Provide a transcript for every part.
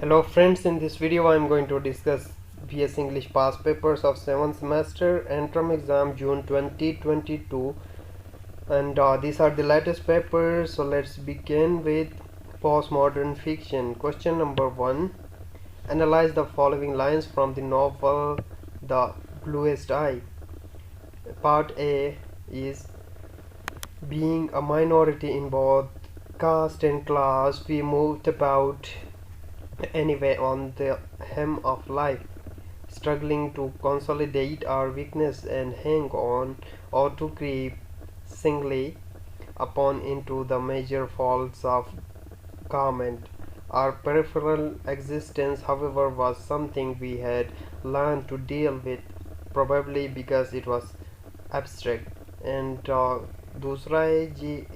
Hello friends, in this video I am going to discuss BS English past papers of 7th semester interim exam June 2022, and these are the latest papers. So let's begin with postmodern fiction. Question number 1. Analyze the following lines from the novel The Bluest Eye. Part A is: being a minority in both caste and class, we moved about anyway on the hem of life, struggling to consolidate our weakness and hang on, or to creep singly upon into the major folds of garment. Our peripheral existence, however, was something we had learned to deal with, probably because it was abstract. And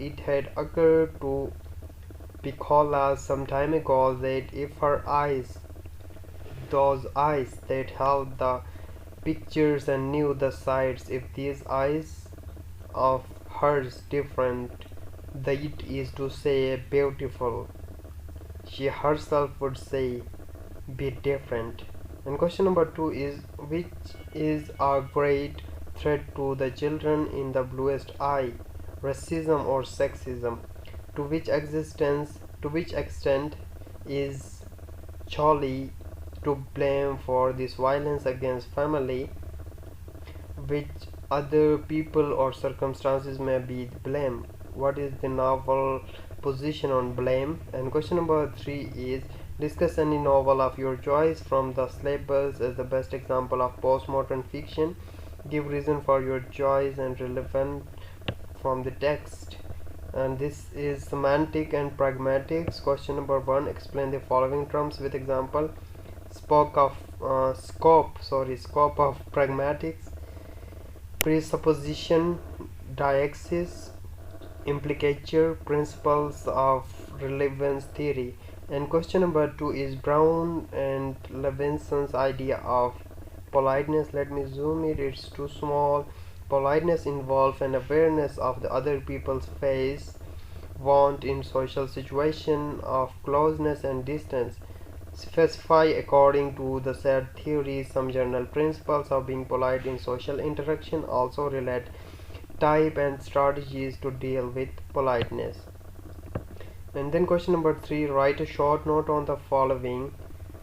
it had occurred to Piccola some time ago that if her eyes, those eyes that held the pictures and knew the sights, if these eyes of hers different, that is to say beautiful, she herself would say be different. And question number 2 is: which is a great threat to the children in the bluest eye, racism or sexism? To which extent is Charlie to blame for this violence against family? Which other people or circumstances may be blame? What is the novel position on blame? And question number 3 is: discuss any novel of your choice from the syllabus as the best example of postmodern fiction. Give reason for your choice and relevant from the text. And this is semantic and pragmatics. Question number 1: explain the following terms with example. Scope of pragmatics: presupposition, deixis, implicature, principles of relevance theory. And question number 2 is Brown and Levinson's idea of politeness. Let me zoom it, it's too small. Politeness involves an awareness of the other people's face, want in social situation of closeness and distance. Specify according to the said theory some general principles of being polite in social interaction. Also relate type and strategies to deal with politeness. And then question number 3: write a short note on the following.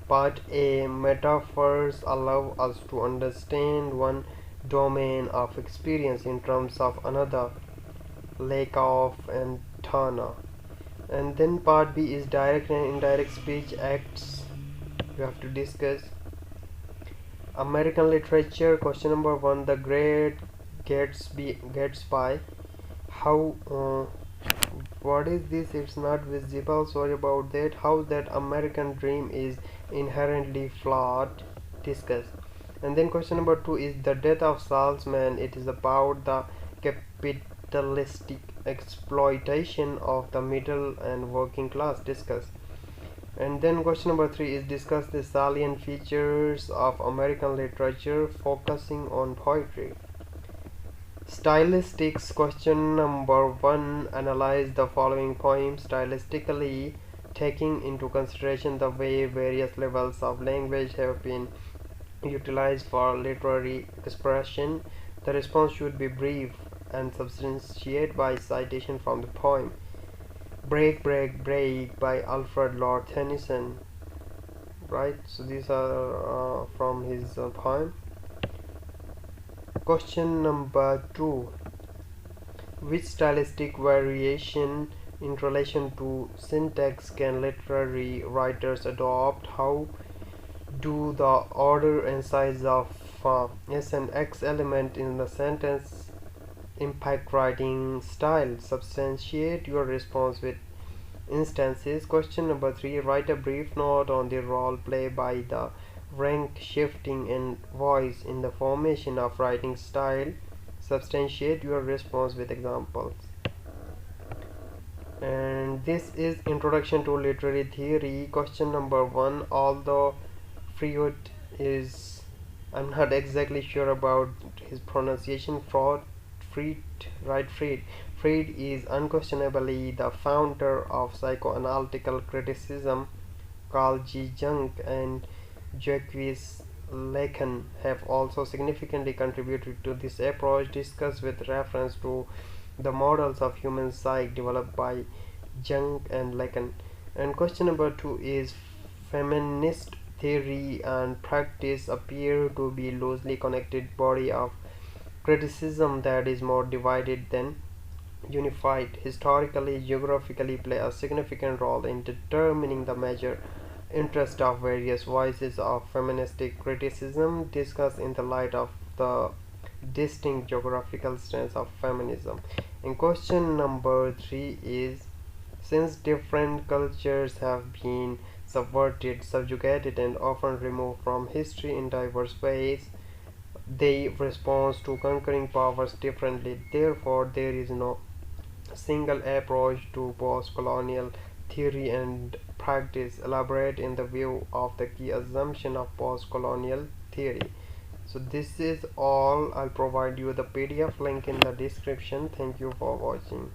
Part A: metaphors allow us to understand one domain of experience in terms of another, Lakoff and Turner. And then part B is direct and indirect speech acts. You have to discuss American literature. Question number 1: The Great Gatsby. How what is this? It's not visible, sorry about that. How that American dream is inherently flawed. Discuss. And then question number 2 is The Death of Salesman. It is about the capitalistic exploitation of the middle and working class. Discuss. And then question number 3 is discuss the salient features of American literature, focusing on poetry. Stylistics. Question number 1: analyze the following poem stylistically, taking into consideration the way various levels of language have been utilized for literary expression. The response should be brief and substantiate by citation from the poem. Break, Break, Break by Alfred Lord Tennyson. Right, so these are from his poem. Question number 2: which stylistic variation in relation to syntax can literary writers adopt? How do the order and size of S and X element in the sentence impact writing style? Substantiate your response with instances. Question number 3: write a brief note on the role played by the rank shifting and voice in the formation of writing style. Substantiate your response with examples. And this is introduction to literary theory. Question number 1: although Freud is, I'm not exactly sure about his pronunciation, Freud is unquestionably the founder of psychoanalytical criticism, Carl G. Jung and Jacques Lacan have also significantly contributed to this approach, discussed with reference to the models of human psyche developed by Jung and Lacan. And question number 2 is, feminist theory and practice appear to be loosely connected body of criticism that is more divided than unified, historically, geographically play a significant role in determining the major interest of various voices of feministic criticism discussed in the light of the distinct geographical strengths of feminism. And question number 3 is, since different cultures have been subverted, subjugated, and often removed from history in diverse ways, they respond to conquering powers differently. Therefore, there is no single approach to post-colonial theory and practice. Elaborate in the view of the key assumption of post-colonial theory. So this is all. I'll provide you the PDF link in the description. Thank you for watching.